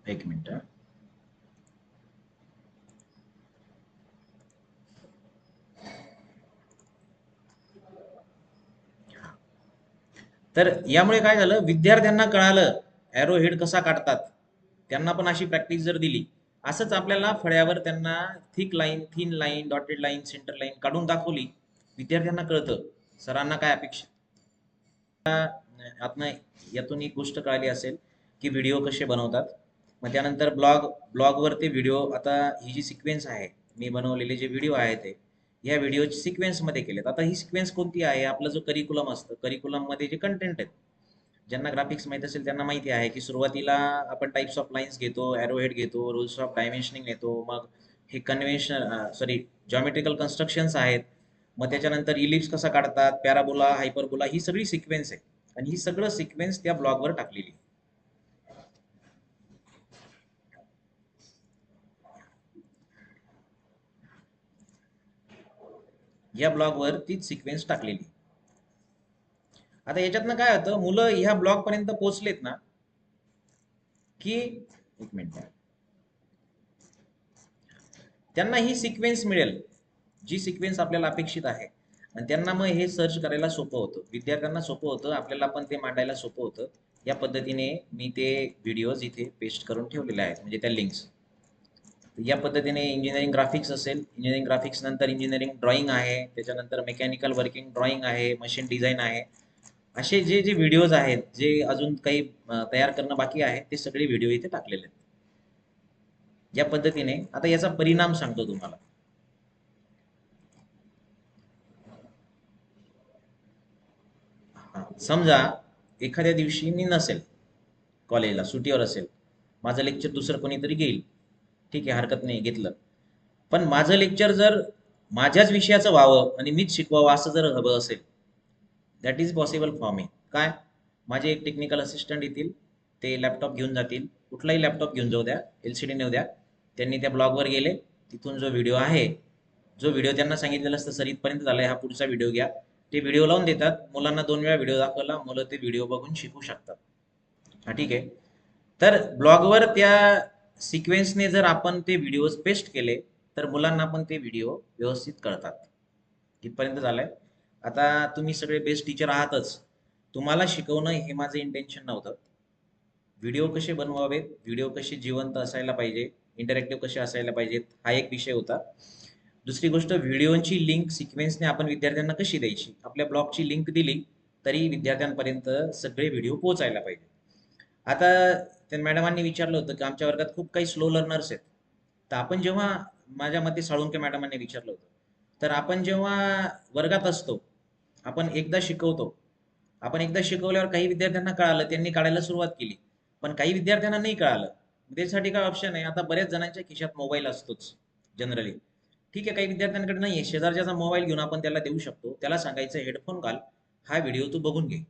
एक मिनिट तर यामुळे काय झालं विद्यार्थ्यांना कळालं एरो हेड कसा काढतात. त्यांना पण अशी प्रॅक्टिस जर दिली असंच आपल्याला फळ्यावर त्यांना thick line thin line dotted line centre line काढून दाखवली विद्यार्थ्यांना कळतं सरांना काय अपेक्षा. आपण यातून एक गोष्ट कळाली असेल की व्हिडिओ कसे बनवतात. मग त्यानंतर ब्लॉगवर ते व्हिडिओ आता ही जी सिक्वेन्स आहे मी बनवलेले जे व्हिडिओ आहे ते या व्हिडिओची सिक्वेन्स मध्ये केलेत. आता ही सिक्वेन्स कोणती आहे आपला जो करिक्युलम असतं करिक्युलम मध्ये जे कंटेंट आहेत ज्यांना ग्राफिक्स माहित असेल त्यांना माहिती आहे की सुरुवातीला आपण टाइप्स ऑफ लाईन्स घेतो एरोहेड घेतो रूल्स ऑफ डायमेन्शनिंग घेतो. मग हे कन्व्हेन्शनल सॉरी जॉमेट्रिकल कन्स्ट्रक्शन्स आहेत. मग त्याच्यानंतर इलिप्स कसा काढतात पॅराबोला हायपरबोला ही सगळी सिक्वेन्स आहे आणि ही सगळं सिक्वेन्स त्या ब्लॉगवर टाकलेली. या ब्लॉगवर तीच सिक्वेन्स टाकलेली. आता याच्यातनं काय होतं मुलं ह्या ब्लॉग पर्यंत पोहोचलेत ना की एक मिनिट त्यांना ही सिक्वेन्स मिळेल जी सिक्वेन्स आपल्याला अपेक्षित आहे आणि त्यांना मग हे सर्च करायला सोपं होतं. विद्यार्थ्यांना सोपं होतं आपल्याला पण ते मांडायला सोपं होतं. या पद्धतीने मी ते व्हिडिओज इथे पेस्ट करून ठेवलेले आहेत म्हणजे त्या लिंक्स. या पद्धतीने इंजिनिअरिंग ग्राफिक्स असेल इंजिनिअरिंग ग्राफिक्स नंतर इंजिनिअरिंग ड्रॉइंग आहे त्याच्यानंतर मेकॅनिकल वर्किंग ड्रॉइंग आहे मशीन डिझाईन आहे. असे जे जे व्हिडिओज आहेत जे अजून काही तयार करणं बाकी आहे ते सगळे व्हिडिओ इथे टाकलेले आहेत. या पद्धतीने आता याचा परिणाम सांगतो तुम्हाला. समजा एखाद्या दिवशी मी नसेल कॉलेजला सुट्टीवर असेल माझं लेक्चर दुसरं कोणीतरी घेईल ठीक आहे हरकत नाही घेतलं. पण माझं लेक्चर जर माझ्याच विषयाचं व्हावं आणि मीच शिकवावं असं जर हवं असेल that is possible for me. काय माझे एक टेक्निकल असिस्टंट येतील ते लॅपटॉप घेऊन जातील कुठलाही लॅपटॉप घेऊन जाऊ द्या LCD नेऊ द्या. त्यांनी त्या ब्लॉगवर गेले तिथून जो व्हिडिओ आहे जो व्हिडिओ त्यांना सांगितलेलं असतं सर इथपर्यंत झालाय हा पुढचा व्हिडिओ घ्या ते व्हिडिओ लावून देतात. मुलांना 2 वेळा व्हिडिओ दाखवला मुलं ते व्हिडिओ बघून शिकू शकतात. हा ठीक आहे. तर ब्लॉगवर त्या सिक्वेन्सने जर आपण ते व्हिडिओ पेस्ट केले तर मुलांना पण ते व्हिडिओ व्यवस्थित कळतात. इथपर्यंत झालंय. आता तुम्ही सगळे बेस्ट टीचर आहातच. तुम्हाला शिकवणं हे माझं इंटेन्शन नव्हतं. व्हिडिओ कसे बनवावेत व्हिडिओ कसे जिवंत असायला पाहिजे इंटरॅक्टिव्ह कसे असायला पाहिजेत हा एक विषय होता. दुसरी गोष्ट, व्हिडिओची लिंक सिक्वेन्सने आपण विद्यार्थ्यांना कशी द्यायची? आपल्या ब्लॉगची लिंक दिली तरी विद्यार्थ्यांपर्यंत सगळे व्हिडिओ पोहोचायला पाहिजे. आता त्या मॅडमांनी विचारलं होतं की आमच्या वर्गात खूप काही स्लो लर्नर्स आहेत. तर आपण जेव्हा, माझ्या मते साळुंके मॅडमांनी विचारलं होतं, तर आपण जेव्हा वर्गात असतो, आपण एकदा शिकवतो, आपण एकदा शिकवल्यावर काही विद्यार्थ्यांना कळालं, त्यांनी काढायला सुरुवात केली, पण काही विद्यार्थ्यांना नाही कळालं. त्यासाठी काय ऑप्शन आहे? आता बऱ्याच जणांच्या खिशात मोबाईल असतोच जनरली. ठीक आहे, काही विद्यार्थ्यांकडे नाही आहे, शेजारच्याचा मोबाईल घेऊन आपण त्याला देऊ शकतो. त्याला सांगायचं हेडफोन घाल, हा व्हिडिओ तू बघून घे.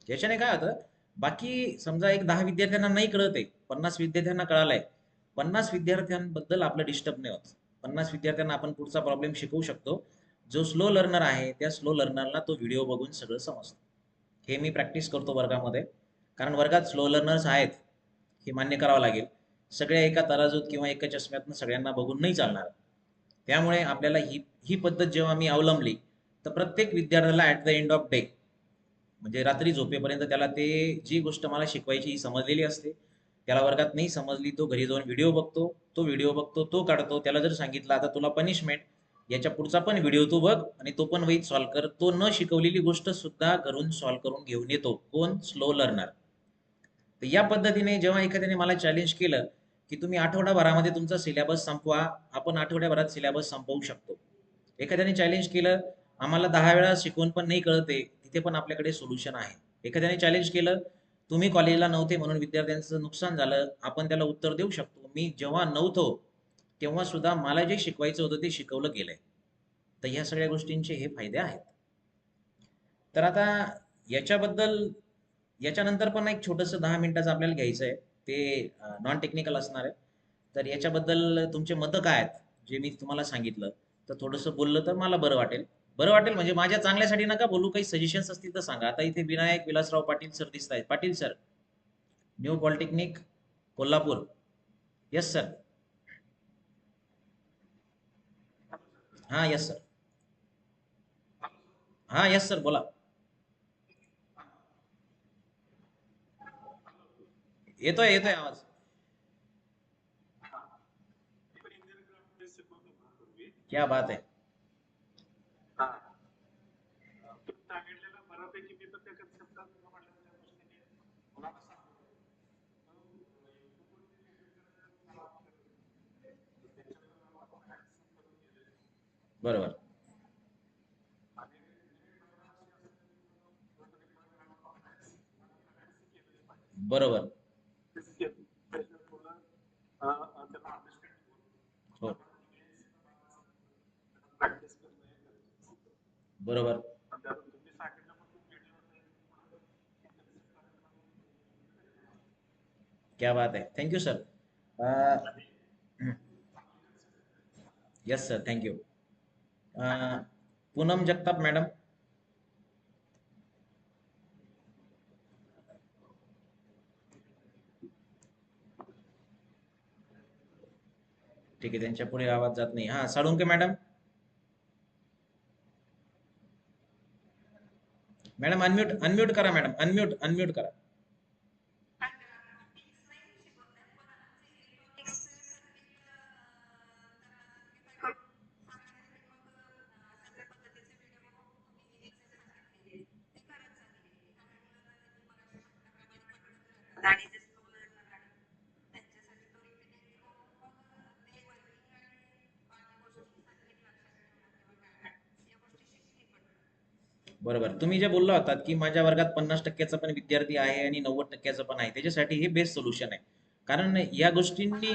याच्याने काय होतं, बाकी समजा एक 10 विद्यार्थ्यांना नाही कळत आहे, 50 विद्यार्थ्यांना कळालाय, 50 विद्यार्थ्यांबद्दल आपलं डिस्टर्ब नाही होत. 50 विद्यार्थ्यांना आपण पुढचा प्रॉब्लेम शिकवू शकतो. जो स्लो लर्नर आहे त्या स्लो लर्नरला तो व्हिडिओ बघून सगळं समजतं. हे मी प्रॅक्टिस करतो वर्गामध्ये, कारण वर्गात स्लो लर्नर्स आहेत हे मान्य करावं लागेल. सगळ्या एका तराजूत किंवा एका चष्म्यातनं सगळ्यांना बघून नाही चालणार. त्यामुळे आपल्याला ही ही पद्धत जेव्हा मी अवलंबली, तर प्रत्येक विद्यार्थ्याला at the end of day, म्हणजे रात्री झोपेपर्यंत त्याला ते जी गोष्ट मला शिकवायची ही समजलेली असते. त्याला वर्गात नाही समजली, तो घरी जाऊन व्हिडिओ बघतो, तो व्हिडिओ बघतो, तो काढतो. त्याला जर सांगितलं आता तुला पनिशमेंट, याच्या पुढचा पण व्हिडिओ तू बघ आणि तो पण वहीत सॉल्व्ह कर, तो न शिकवलेली गोष्ट सुद्धा घरून सॉल्व्ह करून घेऊन येतो. कोण? Slow learner. तर या पद्धतीने जेव्हा एखाद्याने मला चॅलेंज केलं की तुम्ही आठवडाभरामध्ये तुमचा सिलेबस संपवा, आपण आठवड्याभरात सिलेबस संपवू शकतो. एखाद्याने चॅलेंज केलं, आम्हाला 10 वेळा शिकवून पण नाही कळते, तिथे पण आपल्याकडे सोल्युशन आहे. एखाद्याने चॅलेंज केलं, तुम्ही कॉलेजला नव्हते म्हणून विद्यार्थ्यांचं नुकसान झालं, आपण त्याला उत्तर देऊ शकतो, मी जेव्हा नव्हतो तेव्हा सुद्धा मला जे शिकवायचं होतं ते शिकवलं गेलंय. तर ह्या सगळ्या गोष्टींचे हे फायदे आहेत. तर आता याच्याबद्दल, याच्यानंतर पण एक छोटंसं 10 मिनिटाचं आपल्याला घ्यायचं आहे, ते नॉन टेक्निकल असणार आहे. तर याच्याबद्दल तुमचे मतं काय आहेत? जे मी तुम्हाला सांगितलं, तर थोडंसं बोललं तर मला बरं वाटेल. बरं वाटेल म्हणजे माझ्या चांगल्यासाठी नका बोलू, काही सजेशन्स असतील तर सांगा. आता इथे विनायक विलासराव पाटील सर दिसत आहेत. Patil sir, new polytechnic Kolhapur. Yes sir. हां येस सर. हां येस सर, बोला. येतोय येतोय आवाज. क्या बात आहे. बरोबर. बरोबर. हो. बरोबर. क्या बात आहे. Thank you sir. Yes sir, thank you. Poonam Jagtap madam. ठीक आहे, त्यांच्या पुढे आवाज जात नाही. हां, Salunke madam. Madam unmute, unmute करा मॅडम, अनम्यूट अनम्यूट करा. बरोबर. तुम्ही जे बोलला होतात की माझ्या वर्गात 50% पण विद्यार्थी आहे आणि 90% पण आहे, त्याच्यासाठी हे बेस्ट सोल्युशन आहे. कारण या गोष्टींनी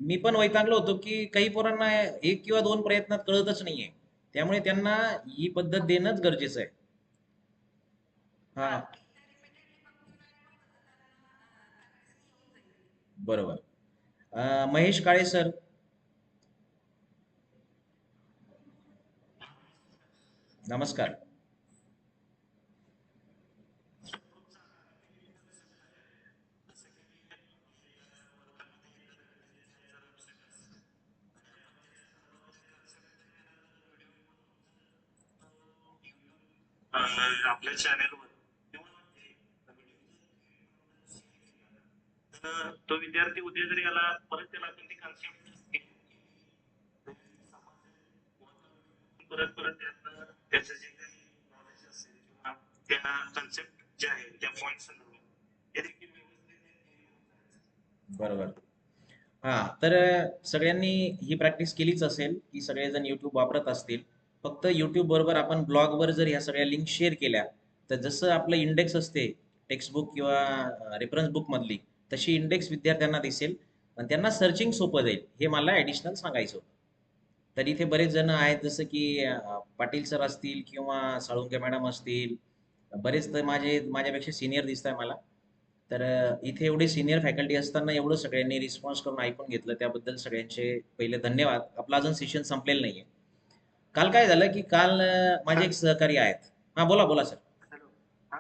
मी पण वैतागलो होतो की काही पोरांना एक किंवा दोन प्रयत्नात कळतच नाहीये. त्यामुळे त्यांना ही पद्धत देणंच गरजेचं आहे. हा. बरोबर. महेश काळे सर. नमस्कार. परत परत त्यांना त्याचं जे काही नॉलेज असेल किंवा त्या कन्सेप्ट ज्या आहेत त्या पॉईंट संदर्भात हे देखील व्यवस्थित बरोबर. हा, तर सगळ्यांनी ही प्रॅक्टिस केलीच असेल की सगळेजण युट्यूब वापरत असतील. फक्त युट्यूब बरोबर आपण ब्लॉगवर जर ह्या सगळ्या लिंक शेअर केल्या, तर जसं आपलं इंडेक्स असते टेक्स्टबुक किंवा रेफरन्स बुक मधली, तशी इंडेक्स विद्यार्थ्यांना दिसेल आणि त्यांना सर्चिंग सोपं जाईल. हे मला ऍडिशनल सांगायचं होतं. तर इथे बरेच जण आहेत, जसं की पाटील सर असतील किंवा साळुंके मॅडम असतील. बरेच तर माझ्यापेक्षा सिनियर दिसत आहे मला. तर इथे एवढे सिनियर फॅकल्टी असताना एवढं सगळ्यांनी रिस्पॉन्स करून ऐकून घेतलं, त्याबद्दल सगळ्यांचे पहिले धन्यवाद. आपला अजून सेशन संपलेलं नाहीये. काल काय झालं की काल माझे एक सहकारी आहेत. हा, बोला बोला सर. हॅलो. हा,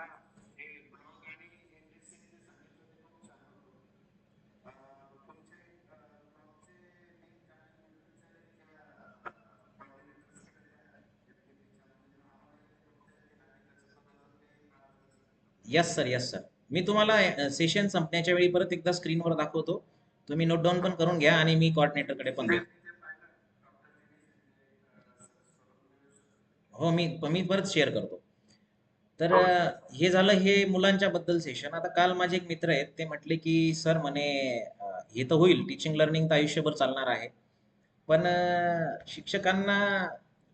हे ब्लॉग आणि इंडेक्स जे सांगितलं ते खूप छान होतं. तुमचे ब्लॉगचे लिंक आणि युट्यूबचे कोऑर्डिनेटर्सकडे द्या व्यक्तिगत, म्हणजे आम्हाला ते बघता येतील आणि त्याचं स्वतःचं ते यस सर, यस सर. मी तुम्हाला सेशन संपण्याच्या वेळी परत एकदा स्क्रीनवर दाखवतो. तुम्ही नोट डाऊन पण करून घ्या आणि मी कॉर्डिनेटरकडे पण देतो. हो, मी परत शेअर करतो. तर हे झालं हे मुलांच्या बद्दल सेशन. आता काल माझे एक मित्र आहेत, ते म्हटले की सर म्हणे हे तर होईल, टीचिंग लर्निंग तर आयुष्यभर चालणार आहे, पण शिक्षकांना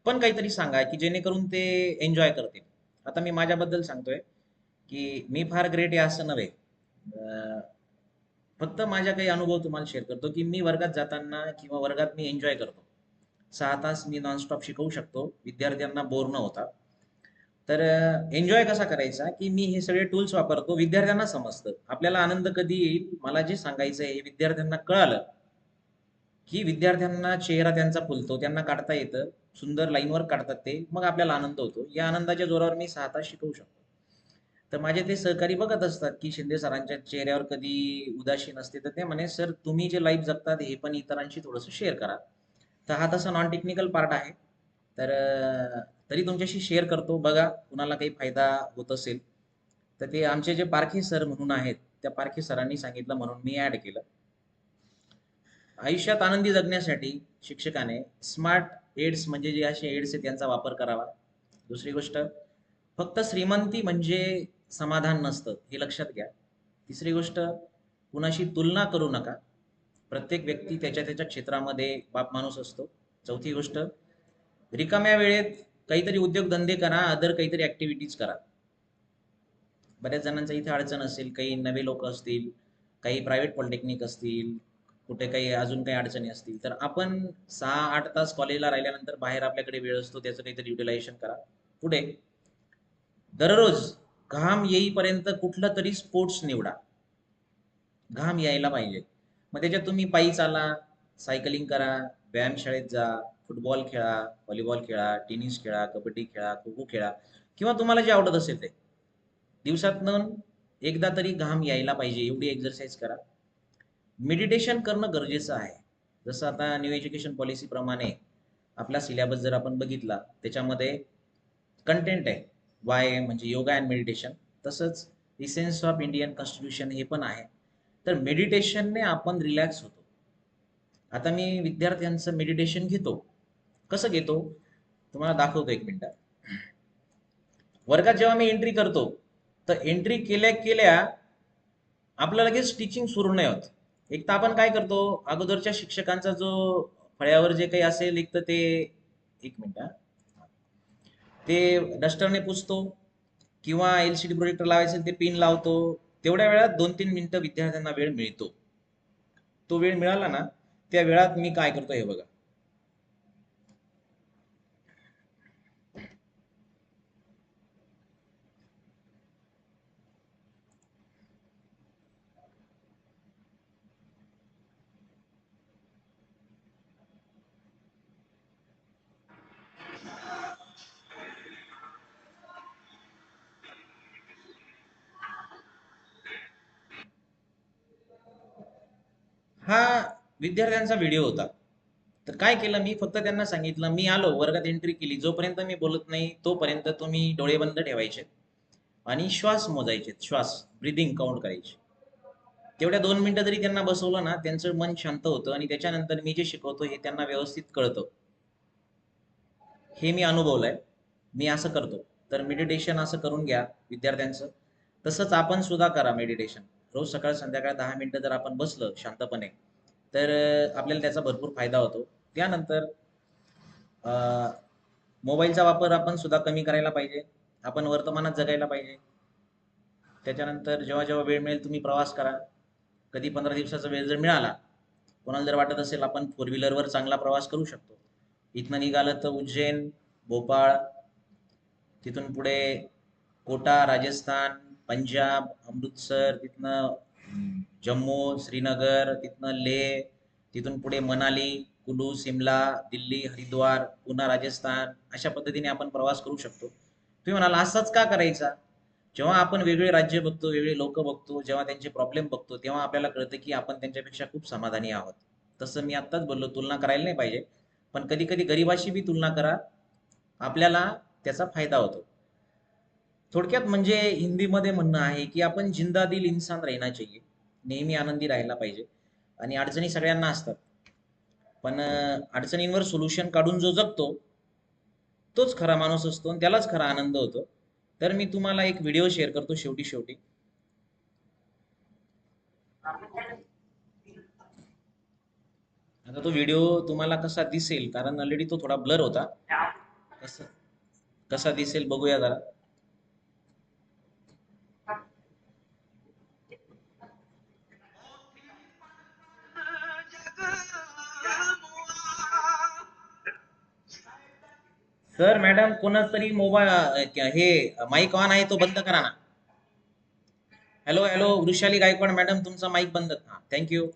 पण काहीतरी सांगा की जेणेकरून ते एन्जॉय करतील. आता मी माझ्याबद्दल सांगतोय की मी फार ग्रेट आहे असं नव्हे. अं, फक्त माझ्या काही अनुभव तुम्हाला शेअर करतो की मी वर्गात जाताना किंवा वर्गात मी एन्जॉय करतो. 6 तास मी नॉनस्टॉप शिकवू शकतो, विद्यार्थ्यांना बोर न होता. तर एन्जॉय कसा करायचा की मी हे सगळे टूल्स वापरतो, विद्यार्थ्यांना समजतं. आपल्याला आनंद कधी येईल, मला जे सांगायचं आहे हे विद्यार्थ्यांना कळालं की विद्यार्थ्यांना चेहरा त्यांचा फुलतो, त्यांना काढता येतं, सुंदर लाईनवर काढतात ते, मग आपल्याला आनंद होतो. या आनंदाच्या जोरावर मी 6 तास शिकवू शकतो. तर माझे ते सहकारी बघत असतात की शिंदे सरांच्या चेहऱ्यावर कधी उदासीन असते, तर ते म्हणे सर तुम्ही जे लाईफ जगतात हे पण इतरांशी थोडंसं शेअर करा. तर हा तसा नॉन टेक्निकल पार्ट आहे. तर तरी तुमच्याशी शेअर करतो, बघा कुणाला काही फायदा होत असेल तर. ते आमचे जे पारखे सर म्हणून आहेत, त्या पारखे सरांनी सांगितलं म्हणून मी ऍड केलं. आयुष्यात आनंदी जगण्यासाठी शिक्षकाने स्मार्ट एड्स, म्हणजे जे असे एड्स आहेत त्यांचा वापर करावा. दुसरी गोष्ट, फक्त श्रीमंती म्हणजे समाधान नसतं, हे लक्षात घ्या. तिसरी गोष्ट, कुणाशी तुलना करू नका. प्रत्येक व्यक्ती त्याच्या त्याच्या क्षेत्रामध्ये बाप माणूस असतो. चौथी गोष्ट, रिकाम्या वेळेत काहीतरी उद्योगधंदे करा, अदर काहीतरी ऍक्टिव्हिटीज करा. बऱ्याच जणांचा इथे अडचण असेल, काही नवे लोक असतील, काही प्रायव्हेट पॉलिटेक्निक असतील, कुठे काही अजून काही अडचणी असतील, तर आपण 6-8 तास कॉलेजला राहिल्यानंतर बाहेर आपल्याकडे वेळ असतो, त्याचं काहीतरी युटिलायझेशन करा. पुढे, दररोज घाम येईपर्यंत कुठलं तरी स्पोर्ट्स निवडा. घाम यायला पाहिजे. मग त्याच्यात तुम्ही पायी चाला, सायकलिंग करा, व्यायामशाळेत जा, फुटबॉल खेळा, व्हॉलीबॉल खेळा, टेनिस खेळा, कबड्डी खेळा, खो खो खेळा, किंवा तुम्हाला जे आवडत असेल ते. दिवसातनं एकदा तरी घाम यायला पाहिजे, एवढी एक्सरसाइज करा. मेडिटेशन करणं गरजेचं आहे. जसं आता न्यू एज्युकेशन पॉलिसी प्रमाणे आपला सिलेबस जर आपण बघितला, त्याच्यामध्ये कंटेंट आहे वाय म्हणजे योगा अँड मेडिटेशन. तसंच इसेन्स ऑफ इंडियन कॉन्स्टिट्यूशन हे पण आहे. तर मेडिटेशनने आपण रिलॅक्स होतो. आता मी विद्यार्थ्यांचं मेडिटेशन घेतो. कसं घेतो तुम्हाला दाखवतो, एक मिनिटात. वर्गात जेव्हा मी एंट्री करतो, तर एंट्री केल्या केल्या आपलं लगेच टीचिंग सुरू नाही होत. एक तर आपण काय करतो, अगोदरच्या शिक्षकांचा जो फळ्यावर जे काही असेल, एक तर ते, एक मिनिट हा, ते डस्टरने पुसतो, किंवा एलसीडी प्रोजेक्टर लावायचं ते पिन लावतो. तेवढ्या वेळात 2-3 मिनिटं विद्यार्थ्यांना वेळ मिळतो. तो वेळ मिळाला ना, त्या वेळात मी काय करतो हे बघा. हा विद्यार्थ्यांचा व्हिडिओ होता. तर काय केलं मी, फक्त त्यांना सांगितलं, मी आलो, वर्गात एंट्री केली, जोपर्यंत मी बोलत नाही तोपर्यंत तुम्ही डोळे बंद ठेवायचे आणि श्वास मोजायचे, श्वास ब्रीदिंग काउंट करायची. तेवढ्या 2 मिनिटं जरी त्यांना बसवलं ना, त्यांचं मन शांत होतं आणि त्याच्यानंतर मी जे शिकवतो हे त्यांना व्यवस्थित कळतं. हे मी अनुभवलंय. मी असं करतो. तर मेडिटेशन असं करून घ्या विद्यार्थ्यांचं. तसंच आपण सुद्धा करा मेडिटेशन. रोज सकाळ संध्याकाळ 10 मिनिटं जर आपण बसलं शांतपणे, तर आपल्याला त्याचा भरपूर फायदा होतो. त्यानंतर मोबाईलचा वापर आपण सुद्धा कमी करायला पाहिजे. आपण वर्तमानात जगायला पाहिजे. त्याच्यानंतर जेव्हा जेव्हा वेळ मिळेल तुम्ही प्रवास करा. कधी 15 दिवसाचा वेळ जर मिळाला, कोणाला जर वाटत असेल आपण फोर व्हीलरवर चांगला प्रवास करू शकतो. इथनं निघालं तर उज्जैन, भोपाळ, तिथून पुढे कोटा, राजस्थान, पंजाब, अमृतसर, तिथनं जम्मू, श्रीनगर, तिथनं लेह, तिथून पुढे मनाली, कुलू, सिमला, दिल्ली, हरिद्वार, पुन्हा राजस्थान, अशा पद्धतीने आपण प्रवास करू शकतो. तुम्ही म्हणाल असाच का करायचा? जेव्हा आपण वेगळे राज्य बघतो, वेगळे लोक बघतो, जेव्हा त्यांचे प्रॉब्लेम बघतो, तेव्हा आपल्याला कळतं की आपण त्यांच्यापेक्षा खूप समाधानी आहोत. तसं मी आत्ताच बोललो, तुलना करायला नाही पाहिजे, पण कधी कधी गरिबाशी बी तुलना करा, आपल्याला त्याचा फायदा होतो. थोडक्यात म्हणजे हिंदीमध्ये म्हणणं आहे की आपण जिंदा दिल इंसान रहना चाहिए. नेहमी आनंदी राहायला पाहिजे. आणि अडचणी सगळ्यांना असतात, पण अडचणींवर सोल्युशन काढून जो जगतो तोच खरा माणूस असतो आणि त्यालाच खरा आनंद होतो. तर मी तुम्हाला एक व्हिडिओ शेअर करतो शेवटी शेवटी. आता तो व्हिडिओ तुम्हाला कसा दिसेल, कारण ऑलरेडी तो थोडा ब्लर होता. कसा कसा दिसेल बघूया जरा. सर मॅडम कोणाच तरी मोबाईल हे माईक ऑन आहे तो बंद करा ना. Hello hello, Vrushali Gaikwad madam तुमचा माईक बंद. हा, थँक्यू.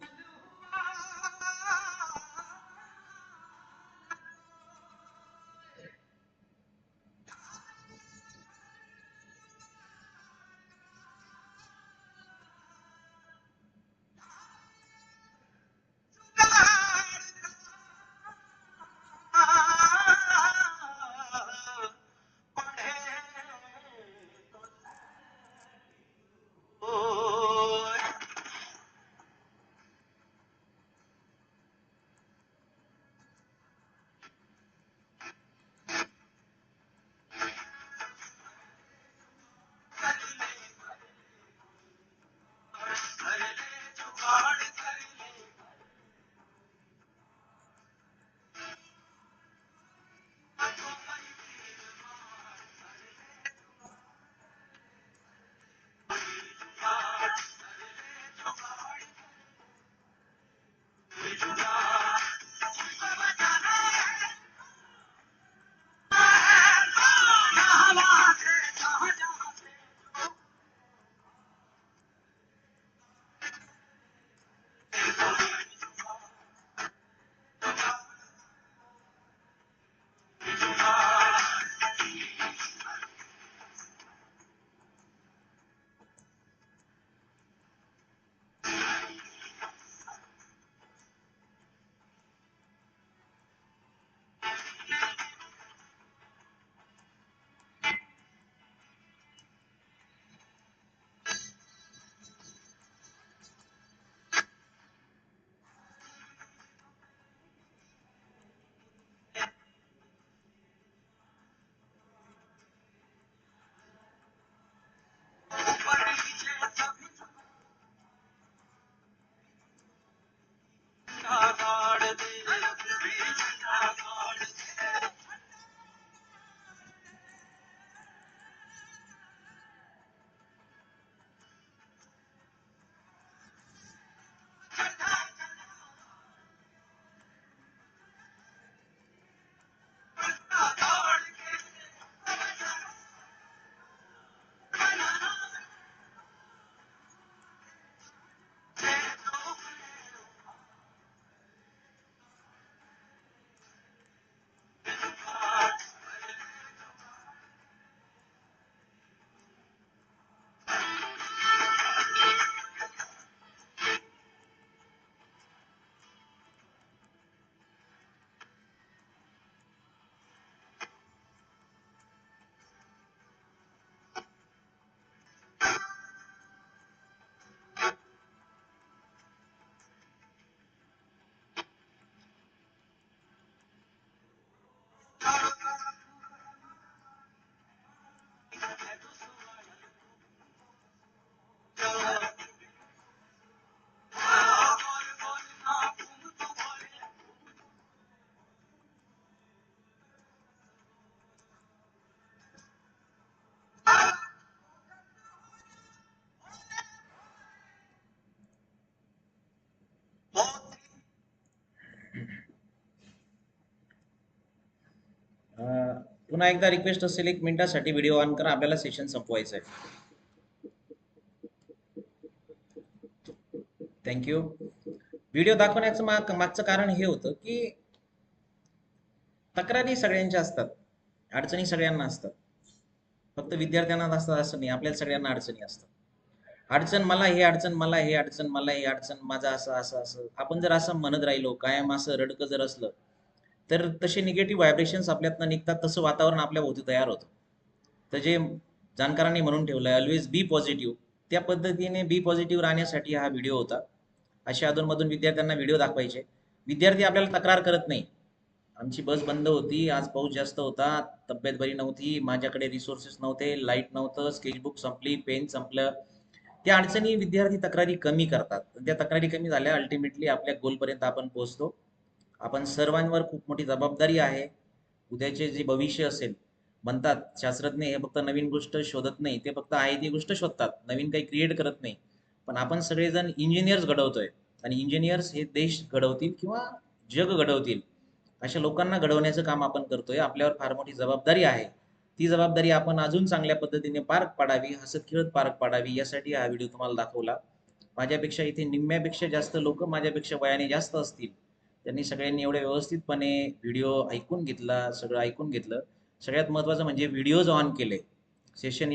पुन्हा एकदा रिक्वेस्ट असेल, 1 मिनिटासाठी व्हिडिओ ऑन करा, आपल्याला सेशन संपवायचं आहे. थँक्यू. व्हिडिओ दाखवण्याचं मागचं कारण हे होतं की तक्रारी सगळ्यांच्या असतात, अडचणी सगळ्यांना असतात. फक्त विद्यार्थ्यांना असतात असं नाही, आपल्याला सगळ्यांना अडचणी असतात. अडचण मला हे अडचण, मला हे अडचण, मला हे अडचण, माझं असं असं असं आपण जर असं म्हणत राहिलो, कायम असं रडकं जर असलं, तर तसे निगेटिव्ह व्हायब्रेशन्स आपल्यातनं निघतात, तसं वातावरण आपल्या भोवती तयार होतं. तर जे जाणकारांनी म्हणून ठेवलं आहे, ऑलवेज बी पॉझिटिव्ह, त्या पद्धतीने बी पॉझिटिव्ह राहण्यासाठी हा व्हिडिओ होता. अशा अधूनमधून विद्यार्थ्यांना व्हिडिओ दाखवायचे. विद्यार्थी आपल्याला तक्रार करत नाही, आमची बस बंद होती, आज पाऊस जास्त होता, तब्येत बरी नव्हती, माझ्याकडे रिसोर्सेस नव्हते, लाईट नव्हतं, स्केचबुक संपली, पेन संपलं. त्या अडचणी विद्यार्थी तक्रारी कमी करतात. त्या तक्रारी कमी झाल्या, अल्टिमेटली आपल्या गोलपर्यंत आपण पोहोचतो. आपण सर्वांवर खूप मोठी जबाबदारी आहे. उद्याचे जे भविष्य असेल, म्हणतात शास्त्रज्ञ हे फक्त नवीन गोष्ट शोधत नाही, ते फक्त आहे ती गोष्ट शोधतात, नवीन काही क्रिएट करत नाही. पण आपण सगळेजण इंजिनियर्स घडवतोय, आणि इंजिनियर्स हे देश घडवतील किंवा जग घडवतील, अशा लोकांना घडवण्याचं काम आपण करतोय. आपल्यावर फार मोठी जबाबदारी आहे. ती जबाबदारी आपण अजून चांगल्या पद्धतीने पार पाडावी, हसत खेळत पार पाडावी, यासाठी हा व्हिडिओ तुम्हाला दाखवला. माझ्यापेक्षा इथे निम्म्यापेक्षा जास्त लोक माझ्यापेक्षा वयाने जास्त असतील, त्यांनी सगळ्यांनी एवढ्या व्यवस्थितपणे व्हिडिओ ऐकून घेतला, सगळं ऐकून घेतलं. सगळ्यात महत्त्वाचं म्हणजे व्हिडिओज ऑन केले. सेशन